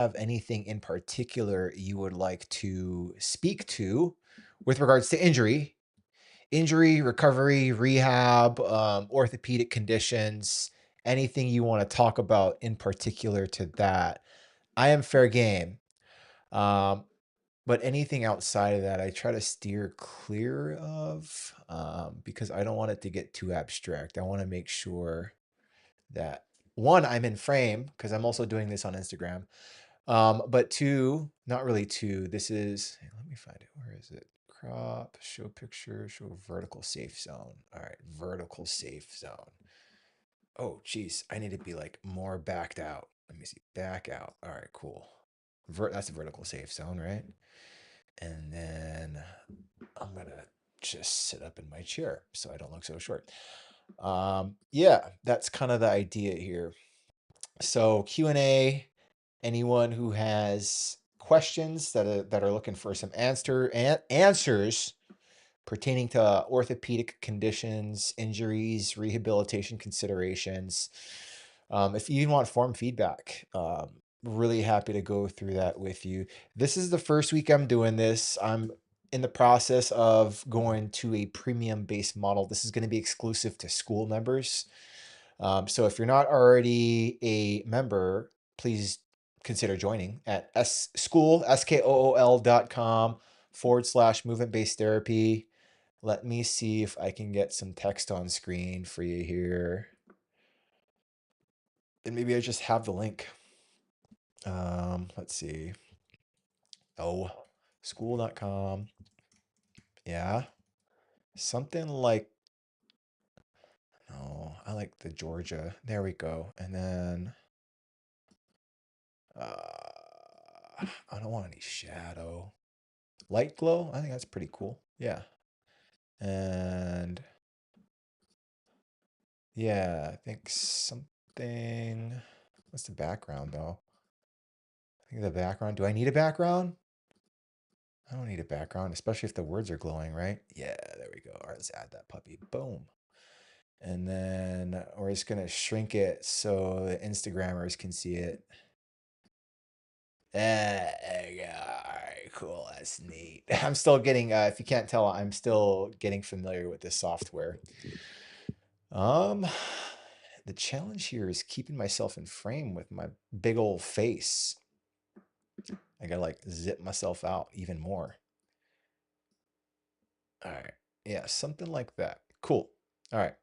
have anything in particular you would like to speak to with regards to injury, recovery, rehab, orthopedic conditions, anything you want to talk about in particular to that, I am fair game. Um, but anything outside of that, I try to steer clear of because I don't want it to get too abstract. I want to make sure that one, I'm in frame because I'm also doing this on Instagram. But two, not really two. This is, let me find it. Where is it? Crop, show picture, show vertical safe zone. All right, vertical safe zone. Oh, geez, I need to be like more backed out. Let me see, back out. All right, cool. That's a vertical safe zone, right? And then I'm gonna just sit up in my chair so I don't look so short. Yeah, that's kind of the idea here. So Q&A, anyone who has questions that are looking for some answers pertaining to orthopedic conditions, injuries, rehabilitation considerations. If you even want form feedback, really happy to go through that with you. This is the first week I'm doing this. I'm in the process of going to a premium based model. This is going to be exclusive to school members. So if you're not already a member, please consider joining at skool.com/movement-based therapy. Let me see if I can get some text on screen for you here. And maybe I just have the link. Let's see. Oh, school.com. Yeah. Something like, oh, I like the Georgia. There we go. And then I don't want any shadow. Light glow. I think that's pretty cool. Yeah. And yeah, I think something. What's the background though? I think the background. Do I need a background? I don't need a background, especially if the words are glowing, right? Yeah, there we go. All right, let's add that puppy. Boom. And then we're just gonna shrink it so the Instagrammers can see it. There you go. All right, cool. That's neat. I'm still getting, if you can't tell, I'm still getting familiar with this software. Um, the challenge here is keeping myself in frame with my big old face. I gotta like zip myself out even more. All right. Yeah, something like that. Cool. All right.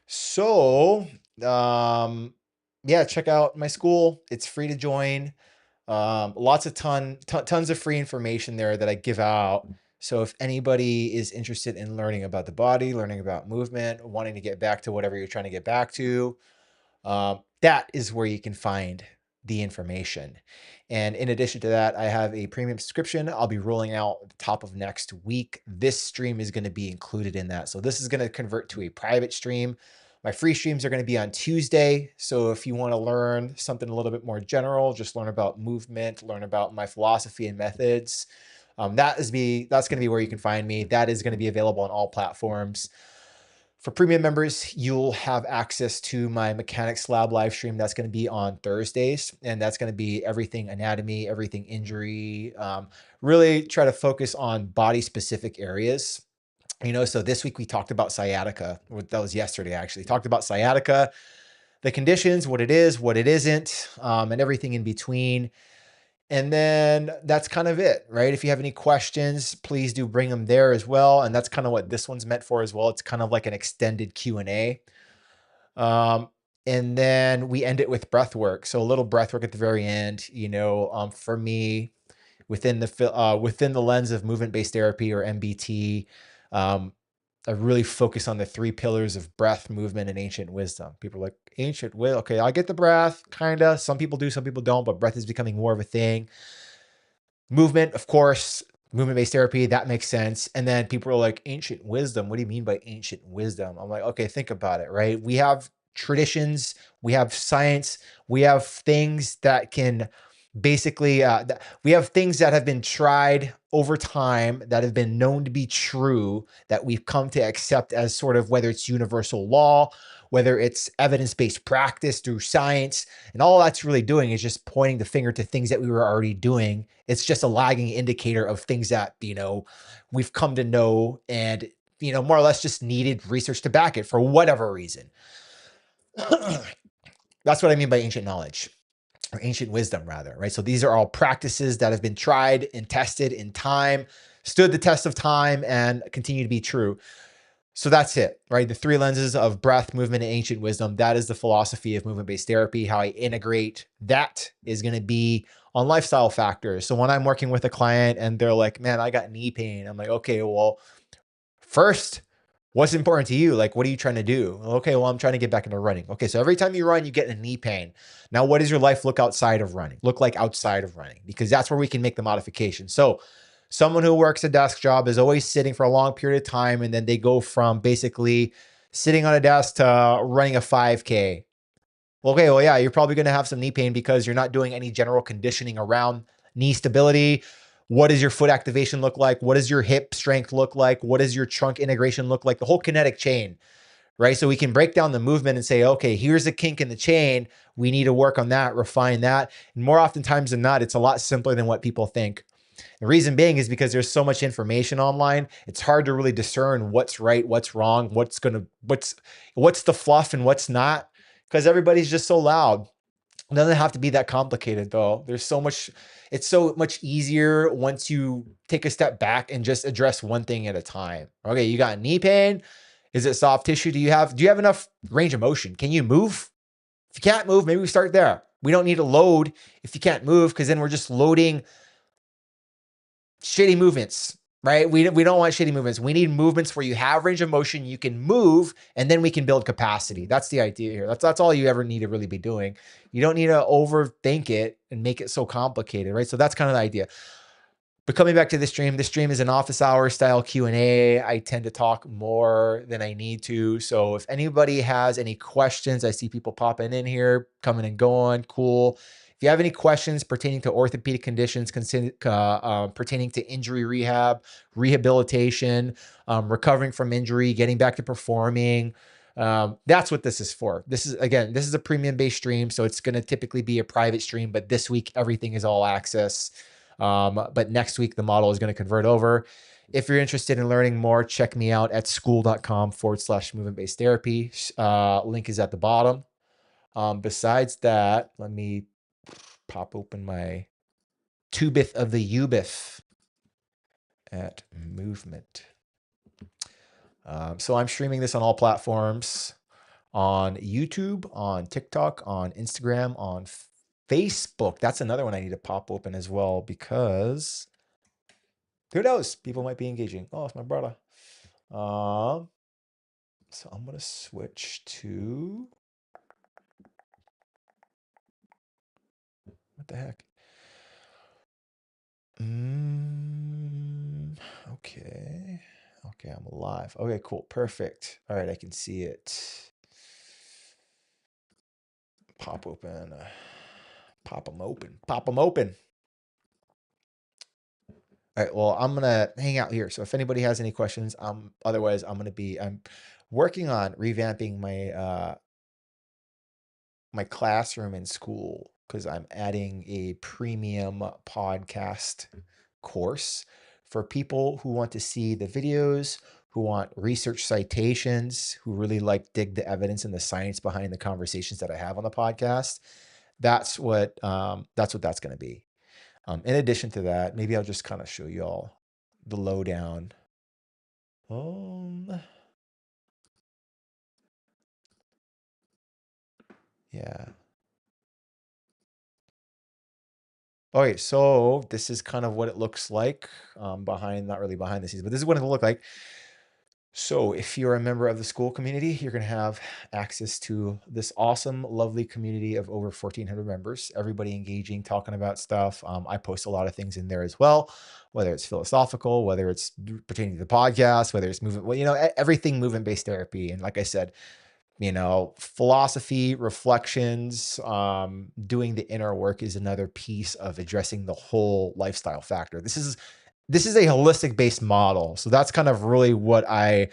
So, yeah, check out my school. It's free to join. Lots of tons of free information there that I give out. So if anybody is interested in learning about the body, learning about movement, wanting to get back to whatever you're trying to get back to, that is where you can find the information. And in addition to that, I have a premium subscription I'll be rolling out at the top of next week. This stream is going to be included in that. So this is going to convert to a private stream. My free streams are going to be on Tuesday. So if you want to learn something a little bit more general, just learn about movement, learn about my philosophy and methods, that's going to be where you can find me. That is going to be available on all platforms. For premium members, you'll have access to my mechanics lab live stream. That's going to be on Thursdays, and that's going to be everything anatomy, everything injury. Really try to focus on body specific areas. So this week we talked about sciatica. That was yesterday, actually. Talked about sciatica, the conditions, what it is, what it isn't, and everything in between. And then that's kind of it, right? If you have any questions, please do bring them there as well. And that's kind of what this one's meant for as well. It's kind of like an extended Q&A. And then we end it with breath work. So a little breath work at the very end, for me, within the lens of movement-based therapy or MBT, I really focus on the three pillars of breath, movement, and ancient wisdom. People are like, ancient wisdom. Okay, I get the breath, kind of. Some people do, some people don't, but breath is becoming more of a thing. Movement, of course, movement-based therapy, that makes sense. And then people are like, ancient wisdom. What do you mean by ancient wisdom? I'm like, okay, think about it, right? We have traditions, we have science, we have things that can basically we have things that have been tried over time that have been known to be true that we've come to accept as sort of whether it's universal law, whether it's evidence-based practice through science, and all that's really doing is just pointing the finger to things that we were already doing. It's just a lagging indicator of things that, we've come to know and, more or less just needed research to back it for whatever reason. That's what I mean by ancient knowledge, or ancient wisdom rather, right? So these are all practices that have been tried and tested in time, stood the test of time, and continue to be true. So that's it, right? The three lenses of breath, movement, and ancient wisdom. That is the philosophy of movement-based therapy. How I integrate that is going to be on lifestyle factors. So when I'm working with a client and they're like, man, I got knee pain. I'm like, okay, well, first, what's important to you? Like, what are you trying to do? Okay, well, I'm trying to get back into running. Okay, so every time you run, you get a knee pain. Now, what does your life look like outside of running? Because that's where we can make the modification. So someone who works a desk job is always sitting for a long period of time, and then they go from basically sitting on a desk to running a 5K. Okay, well, yeah, you're probably going to have some knee pain because you're not doing any general conditioning around knee stability. What does your foot activation look like? What does your hip strength look like? What does your trunk integration look like? The whole kinetic chain, right? So we can break down the movement and say, okay, here's a kink in the chain. We need to work on that, refine that. And more oftentimes than not, it's a lot simpler than what people think. The reason being is because there's so much information online. It's hard to really discern what's right, what's wrong, what's the fluff and what's not, because everybody's just so loud. It doesn't have to be that complicated though. It's so much easier once you take a step back and just address one thing at a time. Okay, you got knee pain. Is it soft tissue? Do you have enough range of motion? Can you move? If you can't move, maybe we start there. We don't need to load if you can't move, because then we're just loading shitty movements, right? We don't want shitty movements. We need movements where you have range of motion, you can move, and then we can build capacity. That's the idea here. That's all you ever need to really be doing. You don't need to overthink it and make it so complicated, right? So that's kind of the idea. But coming back to this stream is an office hour style Q&A. I tend to talk more than I need to. So if anybody has any questions, I see people popping in here, coming and going, cool. If you have any questions pertaining to orthopedic conditions, pertaining to injury rehab, rehabilitation, recovering from injury, getting back to performing, that's what this is for. This is a premium-based stream, so it's going to typically be a private stream, but this week, everything is all access. But next week, the model is going to convert over. If you're interested in learning more, check me out at school.com/movement-based therapy. Link is at the bottom. Besides that, let me pop open my Tubith of the Ubith at movement. So I'm streaming this on all platforms, on YouTube, on TikTok, on Instagram, on Facebook. That's another one I need to pop open as well, because who knows? People might be engaging. Oh, it's my brother. So I'm going to switch to, what the heck? Okay. Okay, I'm live. Okay, cool. Perfect. All right, I can see it. Pop open. Pop them open. Pop them open. All right, well, I'm going to hang out here. So if anybody has any questions, otherwise I'm working on revamping my classroom in school, because I'm adding a premium podcast course for people who want to see the videos, who want research citations, who really dig the evidence and the science behind the conversations that I have on the podcast. That's what that's going to be. In addition to that, maybe I'll just kind of show you all the lowdown. Yeah. Okay, so this is kind of what it looks like not really behind the scenes, but this is what it will look like. So if you're a member of the school community, you're going to have access to this awesome, lovely community of over 1,400 members, everybody engaging, talking about stuff. I post a lot of things in there as well, whether it's philosophical, whether it's pertaining to the podcast, whether it's movement, everything movement-based therapy. And like I said, philosophy, reflections, doing the inner work is another piece of addressing the whole lifestyle factor. This is a holistic based model. So that's kind of really what I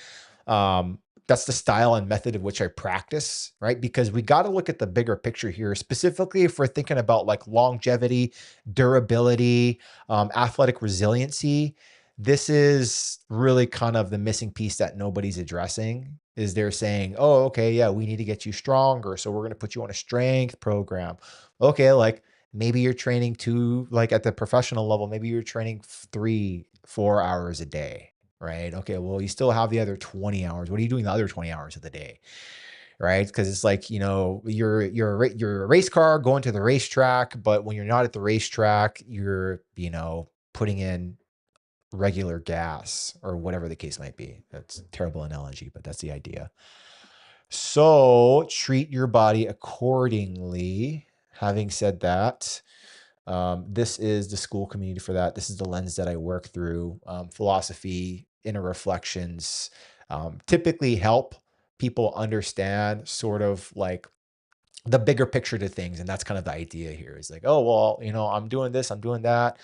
That's the style and method of which I practice, right? Because we got to look at the bigger picture here, specifically if we're thinking about like longevity, durability, athletic resiliency. This is really kind of the missing piece that nobody's addressing. Is they're saying, oh, okay, yeah, we need to get you stronger. So we're going to put you on a strength program. Okay, like maybe you're training like at the professional level, maybe you're training 3, 4 hours a day, right? Okay, well, you still have the other 20 hours. What are you doing the other 20 hours of the day, right? Because it's like, you're a race car going to the racetrack, but when you're not at the racetrack, you're, putting in regular gas or whatever the case might be. That's a terrible analogy, but that's the idea. So treat your body accordingly. Having said that, this is the school community for that. This is the lens that I work through. Philosophy, inner reflections, typically help people understand sort of like the bigger picture to things. And that's kind of the idea here is like, oh, well, I'm doing this, I'm doing that.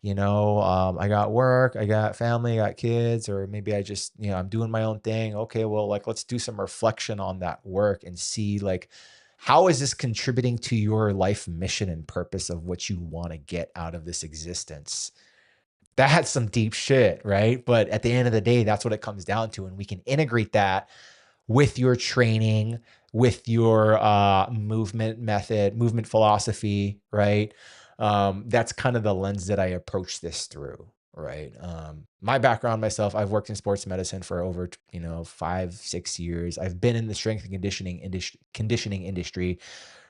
I got work, I got family, I got kids, or maybe I just, I'm doing my own thing. Okay, well, like, let's do some reflection on that work and see like, how is this contributing to your life mission and purpose of what you want to get out of this existence? That's some deep shit, right? But at the end of the day, that's what it comes down to. And we can integrate that with your training, with your movement method, movement philosophy, right? That's kind of the lens that I approach this through, right? My background myself, I've worked in sports medicine for over 5, 6 years. I've been in the strength and conditioning industry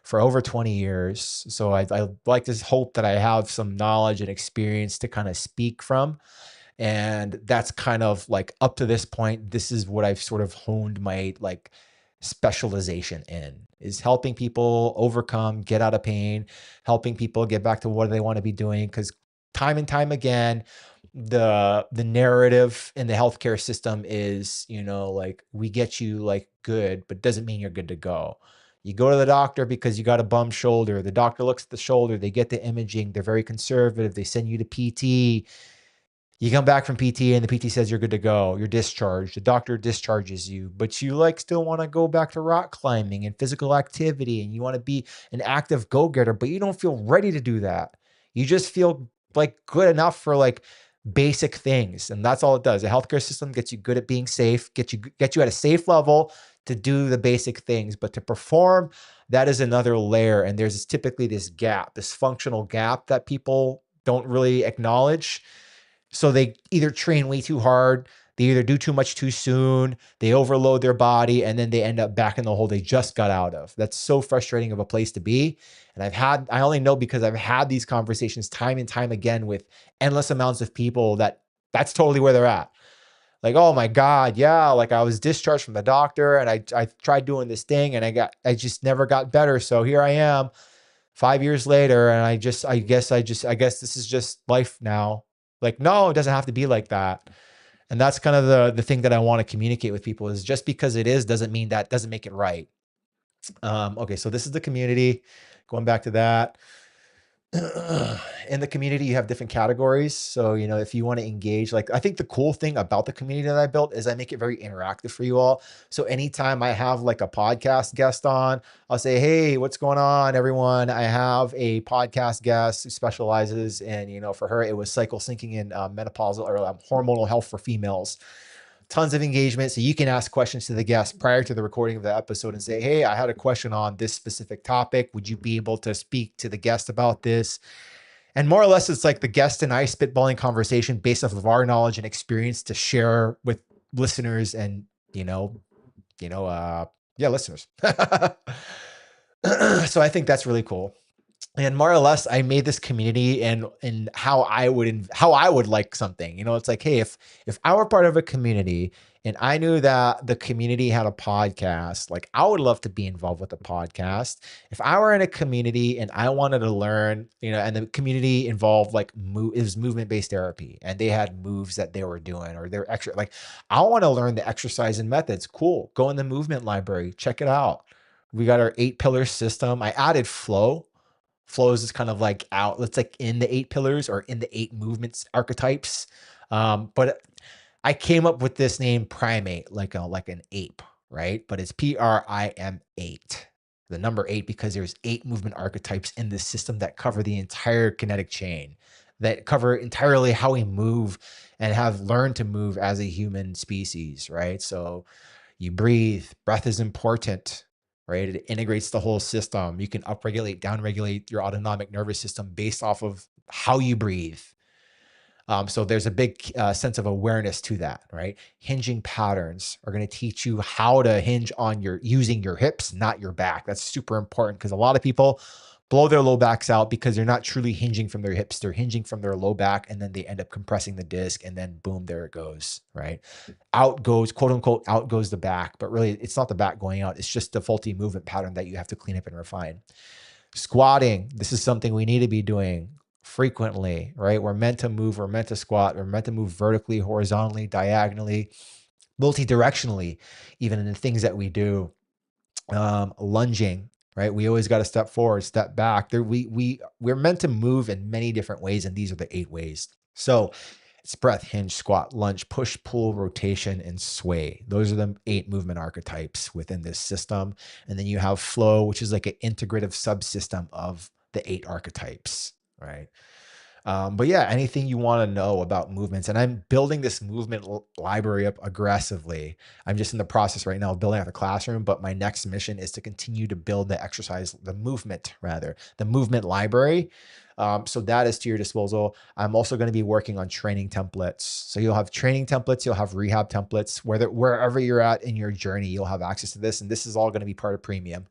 for over 20 years. So I like to hope that I have some knowledge and experience to kind of speak from. And that's kind of like up to this point, this is what I've sort of honed my like specialization in, is helping people overcome, get out of pain, helping people get back to what they want to be doing. Because time and time again, the narrative in the healthcare system is, like, we get you like good, but doesn't mean you're good to go. You go to the doctor because you got a bum shoulder. The doctor looks at the shoulder, they get the imaging, they're very conservative, they send you to PT. You come back from PT and the PT says you're good to go. You're discharged. The doctor discharges you, but you like still want to go back to rock climbing and physical activity, and you want to be an active go-getter, but you don't feel ready to do that. You just feel like good enough for like basic things. And that's all it does. The healthcare system gets you good at being safe, get you at a safe level to do the basic things, but to perform, that is another layer. And there's typically this gap, this functional gap that people don't really acknowledge. So they either train way too hard, they either do too much too soon, they overload their body, and then they end up back in the hole they just got out of. That's so frustrating of a place to be. And I only know because I've had these conversations time and time again with endless amounts of people that's totally where they're at. Like, oh my God, yeah, like I was discharged from the doctor and I tried doing this thing and I just never got better. So here I am 5 years later, and I guess this is just life now. Like, no, it doesn't have to be like that. And that's kind of the thing that I want to communicate with people, is just because it is doesn't mean that doesn't make it right. Okay, so this is the community. Going back to that. In the community, you have different categories. So, if you want to engage, like, I think the cool thing about the community that I built is I make it very interactive for you all. So anytime I have like a podcast guest on, I'll say, hey, what's going on, everyone? I have a podcast guest who specializes in, for her, it was cycle syncing and menopausal or hormonal health for females. Tons of engagement. So you can ask questions to the guest prior to the recording of the episode and say, hey, I had a question on this specific topic. Would you be able to speak to the guest about this? And more or less, it's like the guest and I spitballing conversation based off of our knowledge and experience to share with listeners and, listeners. So I think that's really cool. And more or less, I made this community and how I would like something. It's like, hey, if I were part of a community and I knew that the community had a podcast, like I would love to be involved with a podcast. If I were in a community and I wanted to learn, and the community involved like it was movement-based therapy, and they had moves that they were doing, or they're extra, like, I want to learn the exercise and methods. Cool. Go in the movement library, check it out. We got our 8-pillar system. I added flow. Flows is kind of like it's like in the 8 pillars or in the 8 movements archetypes. But I came up with this name primate, like an ape, right? But it's PRIM8, the number 8, because there's 8 movement archetypes in this system that cover the entire kinetic chain, that cover entirely how we move and have learned to move as a human species, right? So you breathe, breath is important, right? It integrates the whole system. You can upregulate, downregulate your autonomic nervous system based off of how you breathe. So there's a big sense of awareness to that, right? Hinging patterns are going to teach you how to hinge on using your hips, not your back. That's super important because a lot of people blow their low backs out because they're not truly hinging from their hips. They're hinging from their low back, and then they end up compressing the disc, and then boom, there it goes, right? Out goes, quote unquote, out goes the back, but really it's not the back going out. It's just the faulty movement pattern that you have to clean up and refine. Squatting, this is something we need to be doing frequently, right? We're meant to move, we're meant to squat, we're meant to move vertically, horizontally, diagonally, multi-directionally, even in the things that we do. Lunging, right? We always got to step forward, step back. We're meant to move in many different ways, and these are the 8 ways. So it's breath, hinge, squat, lunge, push, pull, rotation, and sway. Those are the 8 movement archetypes within this system. And then you have flow, which is like an integrative subsystem of the 8 archetypes, right? But yeah, anything you want to know about movements, and I'm building this movement library up aggressively. I'm just in the process right now of building out the classroom, but my next mission is to continue to build the movement library. So that is to your disposal. I'm also going to be working on training templates. So you'll have training templates, you'll have rehab templates, wherever you're at in your journey, you'll have access to this. And this is all going to be part of premium.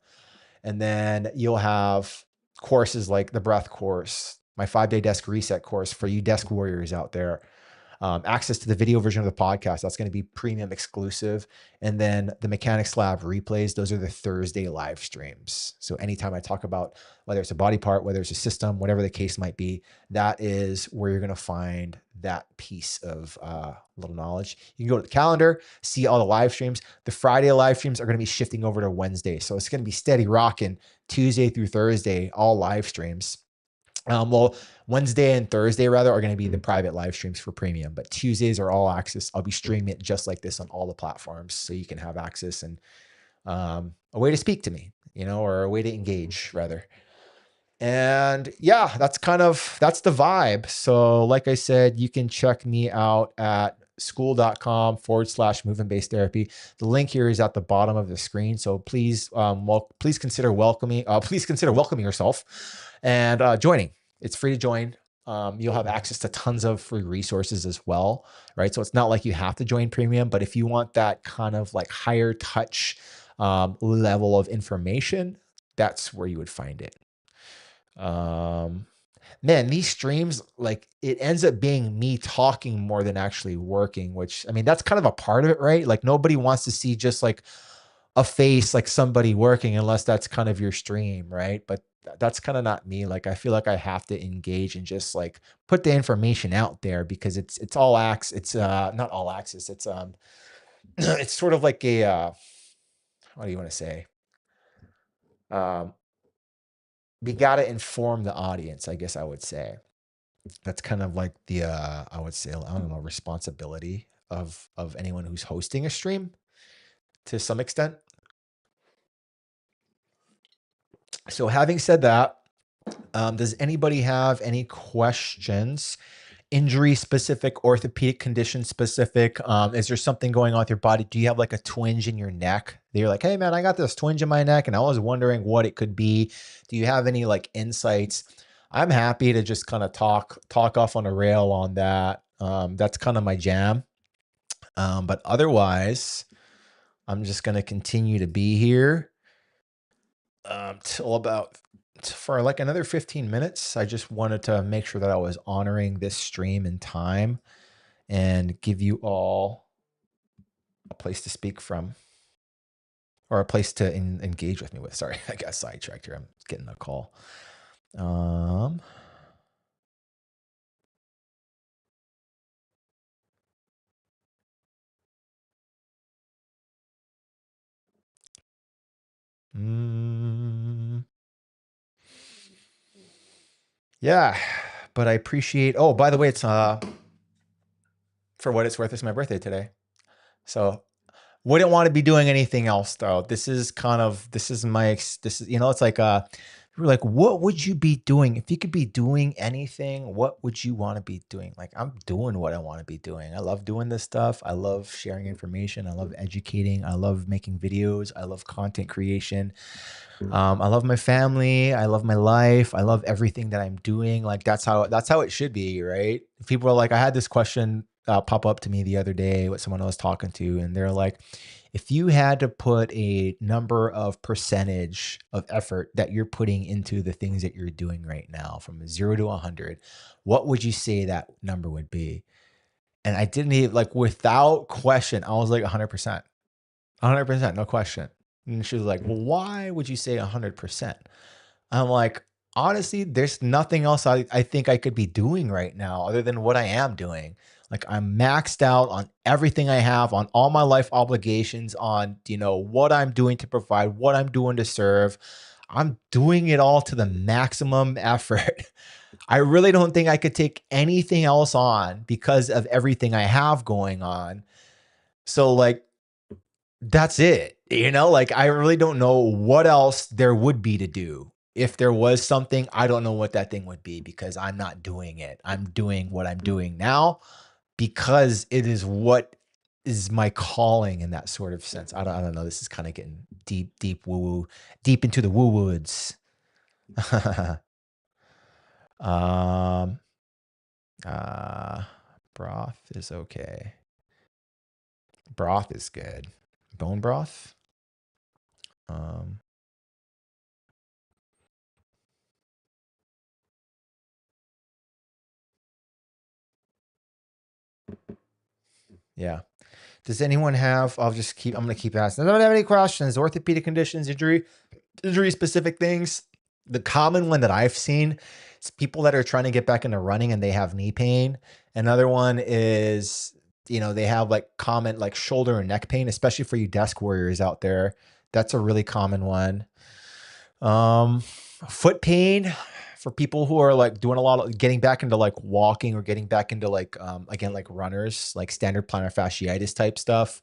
And then you'll have courses like the breath course, my 5-day desk reset course for you desk warriors out there. Access to the video version of the podcast. That's going to be premium exclusive. And then the Mechanics Lab replays. Those are the Thursday live streams. So anytime I talk about whether it's a body part, whether it's a system, whatever the case might be, that is where you're going to find that piece of little knowledge. You can go to the calendar, see all the live streams. The Friday live streams are going to be shifting over to Wednesday. So it's going to be steady rocking Tuesday through Thursday, all live streams. Well, Wednesday and Thursday rather are going to be the private live streams for premium, but Tuesdays are all access. I'll be streaming it just like this on all the platforms, so you can have access and a way to speak to me, or a way to engage rather. And yeah, that's the vibe. So like I said, you can check me out at school.com/movement-based therapy. The link here is at the bottom of the screen. So please, please consider welcoming yourself and joining. It's free to join. You'll have access to tons of free resources as well, right? So it's not like you have to join premium, but if you want that kind of like higher touch level of information, that's where you would find it. Man, these streams, like, it ends up being me talking more than actually working, which, I mean, that's kind of a part of it, right? Like, nobody wants to see just like a face, like somebody working, unless that's kind of your stream, right? But that's kind of not me. Like, I feel like I have to engage and just like put the information out there because it's all access. It's not all access. It's it's sort of like a what do you want to say? Um, we got to inform the audience, I guess I would say. That's kind of like the I would say, I don't know, responsibility of anyone who's hosting a stream to some extent. So having said that, does anybody have any questions? Injury specific, orthopedic condition specific? Is there something going on with your body? Do you have like a twinge in your neck that you're like, hey man, I got this twinge in my neck and I was wondering what it could be? Do you have any like insights? I'm happy to just kind of talk off on a rail on that. That's kind of my jam. But otherwise, I'm just going to continue to be here till about for like another 15 minutes. I just wanted to make sure that I was honoring this stream in time and give you all a place to speak from, or a place to engage with me with. Sorry, I got sidetracked here. I'm getting a call. Yeah, but I appreciate, oh, by the way, it's for what it's worth, it's my birthday today. So Wouldn't want to be doing anything else though. This is my this is it's like we're like, what would you be doing if you could be doing anything? What would you want to be doing? Like, I'm doing what I want to be doing. I love doing this stuff. I love sharing information. I love educating. I love making videos. I love content creation. I love my family. I love my life. I love everything that I'm doing. Like that's how it should be, right? People are like, I had this question pop up to me the other day with someone I was talking to, and they're like, if you had to put a number of percentage of effort that you're putting into the things that you're doing right now, from 0 to 100, what would you say that number would be? And I didn't even like without question, I was like 100%. 100%, no question. And she was like, well, why would you say 100%? I'm like, honestly, there's nothing else I think I could be doing right now other than what I am doing. Like, I'm maxed out on everything I have, on all my life obligations, on, what I'm doing to provide, what I'm doing to serve. I'm doing it all to the maximum effort. I really don't think I could take anything else on because of everything I have going on. So, like, that's it. Like, I really don't know what else there would be to do. If there was something, I don't know what that thing would be because I'm not doing it. I'm doing what I'm doing now because it is what is my calling in that sort of sense. I don't know. This is kind of getting deep, deep woo woo, deep into the woo woods. um, uh, Broth is okay. Broth is good. Bone broth. Um, yeah. Does anyone have? I'm going to keep asking. I don't have any questions. Orthopedic conditions, injury specific things. The common one that I've seen is people that are trying to get back into running and they have knee pain. Another one is, they have like common like shoulder and neck pain, especially for you desk warriors out there. That's a really common one. Um, Foot pain for people who are like doing a lot of getting back into like walking or getting back into like again like runners, like standard plantar fasciitis type stuff.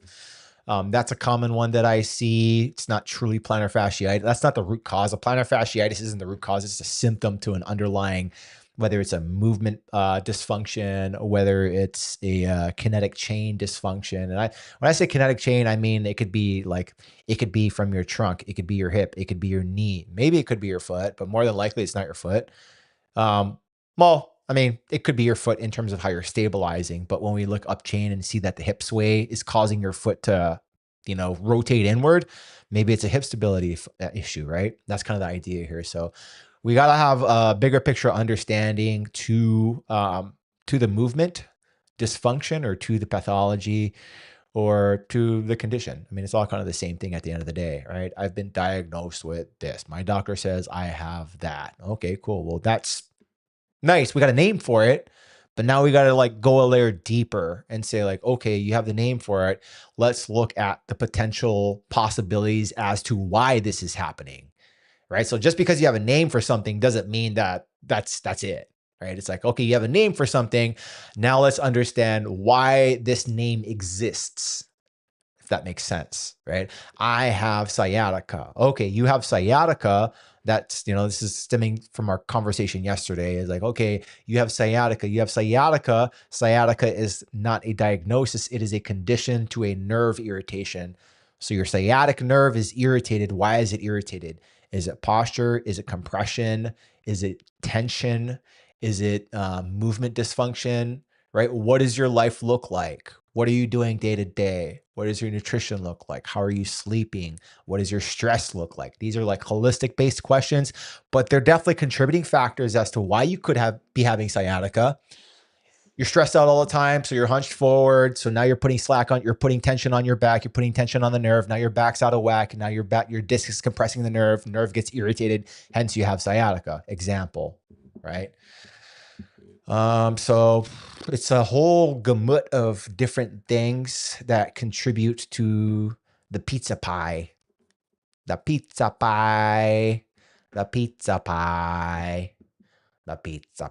That's a common one that I see. It's not truly plantar fasciitis. That's not the root cause. A plantar fasciitis isn't the root cause. It's a symptom to an underlying, whether it's a movement dysfunction, or whether it's a kinetic chain dysfunction. And when I say kinetic chain, I mean it could be from your trunk, it could be your hip, it could be your knee, maybe it could be your foot, but more than likely it's not your foot. Um, well, I mean, it could be your foot in terms of how you're stabilizing, but when we look up chain and see that the hip sway is causing your foot to, rotate inward, maybe it's a hip stability issue, right? That's kind of the idea here. So we got to have a bigger picture understanding to the movement dysfunction or to the pathology or to the condition. I mean, it's all kind of the same thing at the end of the day, right? I've been diagnosed with this. My doctor says I have that. Okay, cool. Well, that's nice. We got a name for it, but now we got to like go a layer deeper and say like, okay, you have the name for it. Let's look at the potential possibilities as to why this is happening, right? So just because you have a name for something doesn't mean that that's it, right? It's like, okay, you have a name for something. Now let's understand why this name exists, if that makes sense, right? I have sciatica. Okay, you have sciatica. That's, this is stemming from our conversation yesterday. Is like, okay, you have sciatica. You have sciatica. Sciatica is not a diagnosis, it is a condition to a nerve irritation. So your sciatic nerve is irritated. Why is it irritated? Is it posture? Is it compression? Is it tension? Is it movement dysfunction? Right? What does your life look like? What are you doing day to day? What does your nutrition look like? How are you sleeping? What does your stress look like? These are like holistic based questions, but they're definitely contributing factors as to why you could be having sciatica. You're stressed out all the time, so you're hunched forward. So now you're putting tension on your back. You're putting tension on the nerve. Now your back's out of whack. Now your disc is compressing the nerve. Nerve gets irritated. Hence, you have sciatica. Example, right? So it's a whole gamut of different things that contribute to the pizza pie. The pizza pie. The pizza pie. The pizza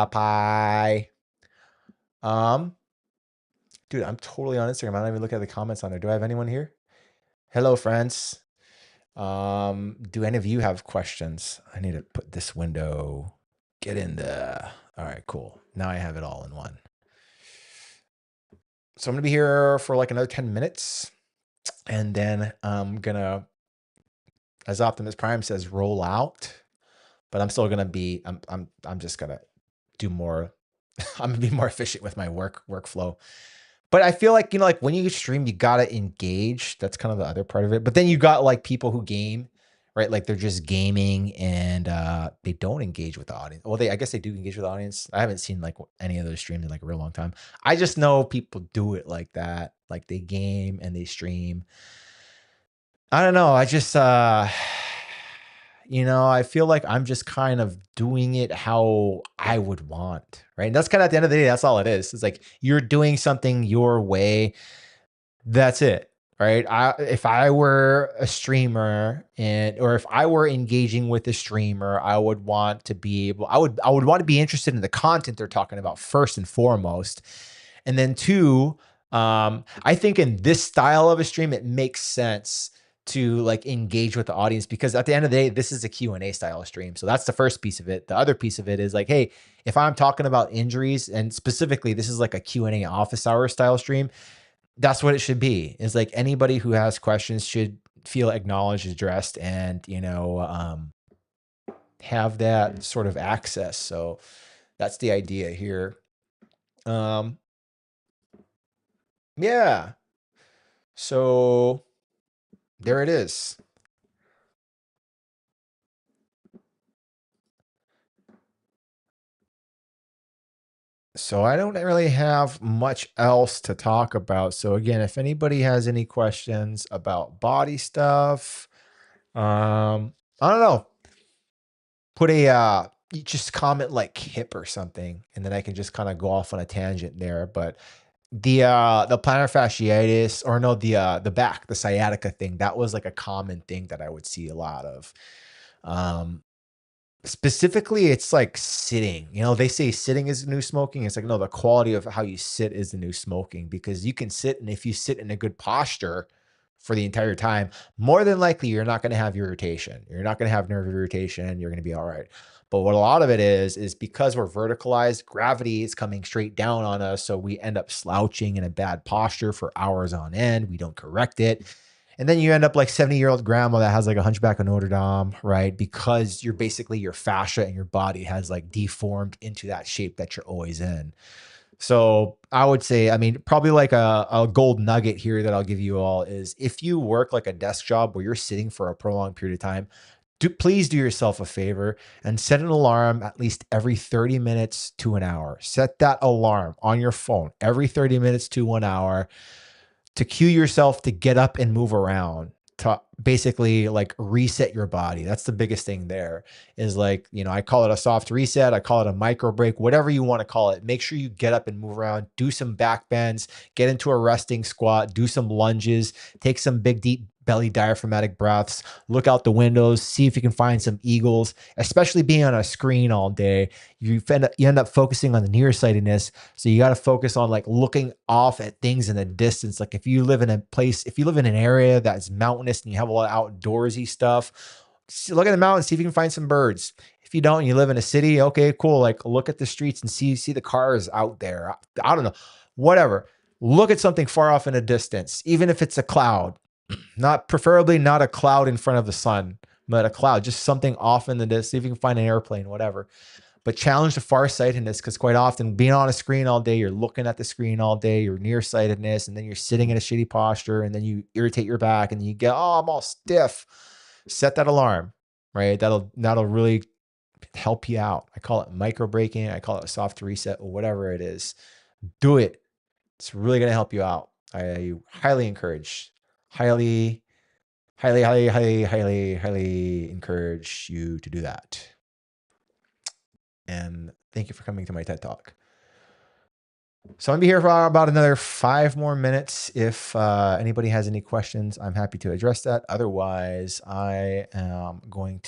pie. Dude, I'm totally on Instagram. I don't even look at the comments on it. Do I have anyone here? Hello, friends. Do any of you have questions? I need to put this window, get in there. All right, cool. Now I have it all in one. So I'm gonna be here for like another 10 minutes, and then I'm gonna, as Optimus Prime says, roll out. But I'm still gonna be, I'm just gonna do more. I'm gonna be more efficient with my workflow. But I feel like, like when you stream, you gotta engage. That's kind of the other part of it. But then you got like people who game, right? Like they're just gaming and they don't engage with the audience. Well, I guess they do engage with the audience. I haven't seen like any of those streams in like a real long time. I just know people do it like that. Like they game and they stream. I don't know. I just I feel like I'm just kind of doing it how I would want, right? And that's kind of at the end of the day, that's all it is. It's like you're doing something your way. That's it, right? If I were a streamer or if I were engaging with a streamer, I would want to be able, I would want to be interested in the content they're talking about first and foremost. And then two, I think in this style of a stream, it makes sense to like engage with the audience because at the end of the day, this is a Q&A style stream. So that's the first piece of it. The other piece of it is like, hey, if I'm talking about injuries and specifically this is like a Q&A office hour style stream, that's what it should be. It's like anybody who has questions should feel acknowledged, addressed, and, have that sort of access. So that's the idea here. Yeah. So there it is. So I don't really have much else to talk about. So again, if anybody has any questions about body stuff, I don't know, put you just comment like hip or something, and then I can just kind of go off on a tangent there. But the plantar fasciitis, or no, the back, the sciatica thing, that was like a common thing that I would see a lot of. Um, Specifically, it's like sitting. They say sitting is the new smoking. It's like, no, the quality of how you sit is the new smoking because you can sit, and if you sit in a good posture for the entire time, more than likely you're not going to have irritation. You're not going to have nerve irritation. You're going to be all right. But what a lot of it is because we're verticalized, gravity is coming straight down on us. So we end up slouching in a bad posture for hours on end. We don't correct it. And then you end up like 70-year-old grandma that has like a hunchback of Notre Dame, right? Because you're basically your fascia and your body has like deformed into that shape that you're always in. So I would say, I mean, probably like a gold nugget here that I'll give you all is if you work like a desk job where you're sitting for a prolonged period of time, please do yourself a favor and set an alarm at least every 30 minutes to an hour. Set that alarm on your phone every 30 minutes to 1 hour to cue yourself to get up and move around, to basically like reset your body. That's the biggest thing there is like, I call it a soft reset. I call it a micro break, whatever you want to call it. Make sure you get up and move around, do some back bends, get into a resting squat, do some lunges, take some big, deep belly diaphragmatic breaths, look out the windows, see if you can find some eagles, especially being on a screen all day. You end up focusing on the nearsightedness. So you got to focus on like looking off at things in the distance. Like if you live in an area that's mountainous and you have a lot of outdoorsy stuff, look at the mountains, see if you can find some birds. If you don't, you live in a city, okay, cool. Like look at the streets and see the cars out there. I don't know, whatever. Look at something far off in a distance, even if it's a cloud. Preferably not a cloud in front of the sun, but a cloud, just something off in the distance. See if you can find an airplane, whatever. But challenge the farsightedness because quite often being on a screen all day, you're looking at the screen all day, you're nearsightedness, and then you're sitting in a shitty posture, and then you irritate your back, and you get, oh, I'm all stiff. Set that alarm, right? That'll really help you out. I call it micro breaking. I call it a soft reset, or whatever it is. Do it. It's really going to help you out. I highly encourage, highly encourage you to do that. And thank you for coming to my TED Talk. So I'm gonna be here for about another 5 more minutes. If anybody has any questions, I'm happy to address that. Otherwise, I'm gonna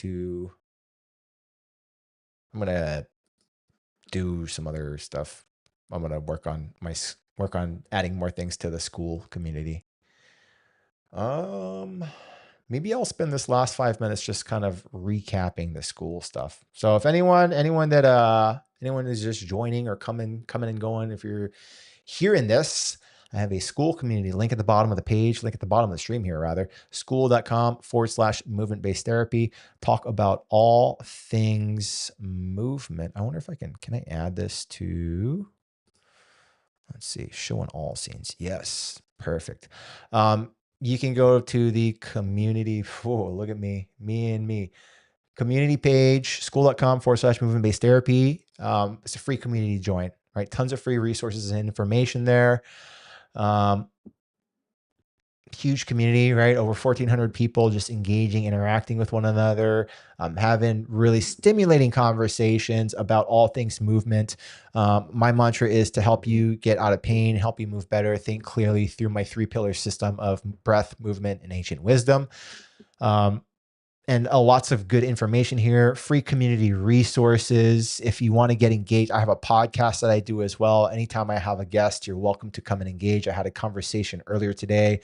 do some other stuff. I'm gonna work on my work on adding more things to the school community. Maybe I'll spend this last 5 minutes just kind of recapping the school stuff. So if anyone is just joining or coming and going, if you're hearing this, I have a school community link at the bottom of the page, link at the bottom of the stream here, rather, school.com/movement-based therapy. Talk about all things movement. I wonder if can I add this to, let's see, show on all scenes. Yes, perfect. You can go to the community. Oh, look at me and me. Community page, school.com/movement-based therapy. It's a free community to join, right? Tons of free resources and information there. Huge community, right? Over 1,400 people just engaging, interacting with one another, having really stimulating conversations about all things movement. My mantra is to help you get out of pain, help you move better, think clearly through my 3-pillar system of breath, movement, and ancient wisdom. And lots of good information here, free community resources. If you want to get engaged, I have a podcast that I do as well. Anytime I have a guest, you're welcome to come and engage. I had a conversation earlier today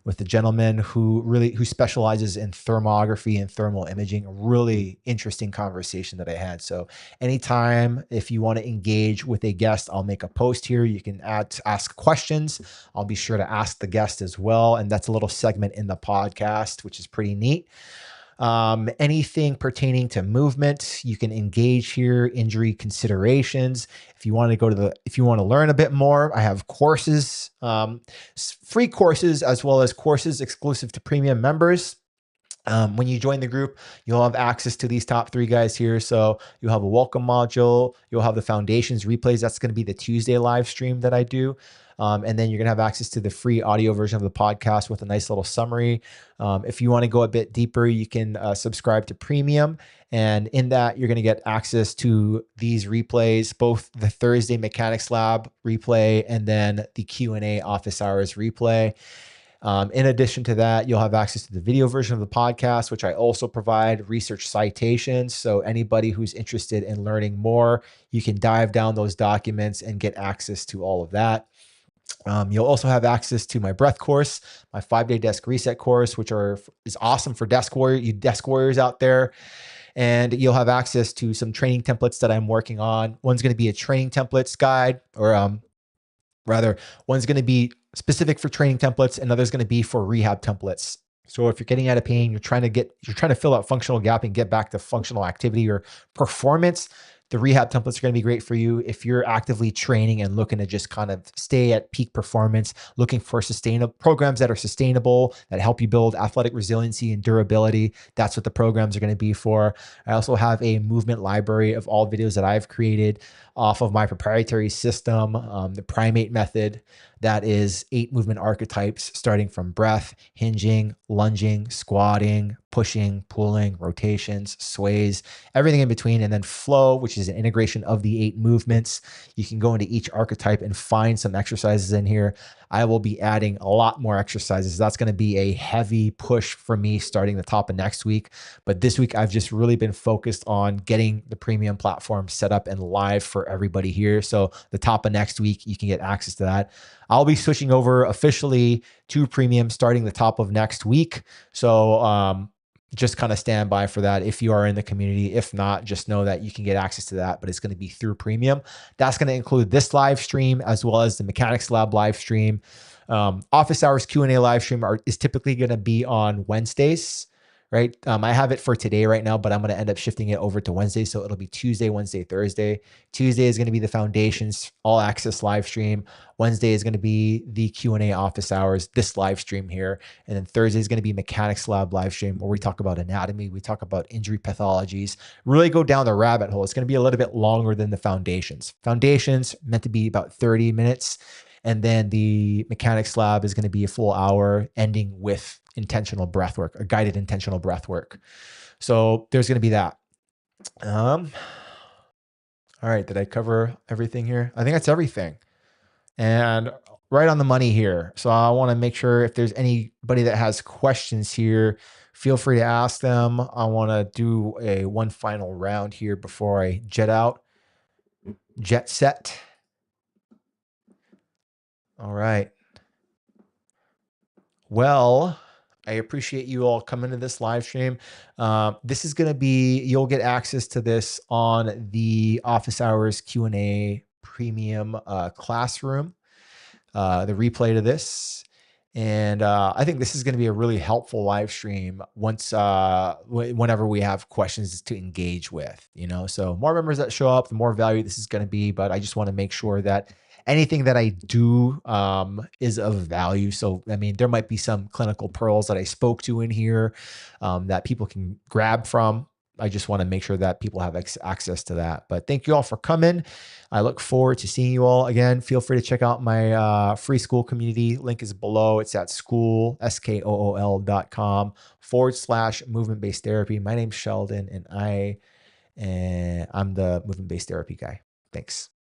with a gentleman who specializes in thermography and thermal imaging. A really interesting conversation that I had. So anytime, if you want to engage with a guest, I'll make a post here. You can ask questions. I'll be sure to ask the guest as well. And that's a little segment in the podcast, which is pretty neat. Anything pertaining to movement, you can engage here. Injury considerations. If you want to learn a bit more, I have courses, free courses, as well as courses exclusive to premium members. When you join the group, you'll have access to these top 3 guys here. So you'll have a welcome module. You'll have the foundations replays. That's going to be the Tuesday live stream that I do. And then you're going to have access to the free audio version of the podcast with a nice little summary. If you want to go a bit deeper, you can subscribe to premium. And in that, you're going to get access to these replays, both the Thursday Mechanics Lab replay and then the Q&A office hours replay. In addition to that, you'll have access to the video version of the podcast, which I also provide research citations. So anybody who's interested in learning more, you can dive down those documents and get access to all of that. You'll also have access to my breath course, my 5-day desk reset course, which is awesome for desk warriors out there. And you'll have access to some training templates that I'm working on. One's going to be a training templates guide, or one's going to be specific for training templates, and another's going to be for rehab templates. So if you're getting out of pain, you're trying to fill out functional gap and get back to functional activity or performance, the rehab templates are going to be great for you. If you're actively training and looking to just kind of stay at peak performance, looking for sustainable programs that are sustainable, that help you build athletic resiliency and durability, that's what the programs are going to be for. I also have a movement library of all videos that I've created off of my proprietary system, the primate method. That is 8 movement archetypes, starting from breath, hinging, lunging, squatting, pushing, pulling, rotations, sways, everything in between, and then flow, which is an integration of the 8 movements. You can go into each archetype and find some exercises in here. I will be adding a lot more exercises. That's going to be a heavy push for me starting the top of next week. But this week, I've just really been focused on getting the premium platform set up and live for everybody here. So the top of next week, you can get access to that. I'll be switching over officially to premium starting the top of next week. So just kind of stand by for that if you are in the community. If not, just know that you can get access to that, but it's going to be through premium. That's going to include this live stream as well as the Mechanics Lab live stream. Office hours Q&A live stream is typically going to be on Wednesdays, right? I have it for today right now, but I'm going to end up shifting it over to Wednesday. So it'll be Tuesday, Wednesday, Thursday. Tuesday is going to be the foundations all access live stream. Wednesday is going to be the Q&A office hours, this live stream here. And then Thursday is going to be Mechanics Lab live stream, where we talk about anatomy. We talk about injury pathologies, really go down the rabbit hole. It's going to be a little bit longer than the foundations. Foundations meant to be about 30 minutes. And then the Mechanics Lab is going to be a full hour, ending with intentional breath work, a guided intentional breath work. So there's going to be that. All right. Did I cover everything here? I think that's everything. And right on the money here. So I want to make sure if there's anybody that has questions here, feel free to ask them. I want to do one final round here before I jet out. Jet set. All right. Well, I appreciate you all coming to this live stream. This is going to be, you'll get access to this on the Office Hours Q&A premium classroom, the replay to this. And I think this is going to be a really helpful live stream once, whenever we have questions to engage with, so more members that show up, the more value this is going to be. But I just want to make sure that anything that I do is of value. So, I mean, there might be some clinical pearls that I spoke to in here that people can grab from. I just want to make sure that people have access to that. But thank you all for coming. I look forward to seeing you all again. Feel free to check out my free school community. Link is below. It's at school.com/movement-based therapy. My name's Sheldon, and I'm the movement-based therapy guy. Thanks.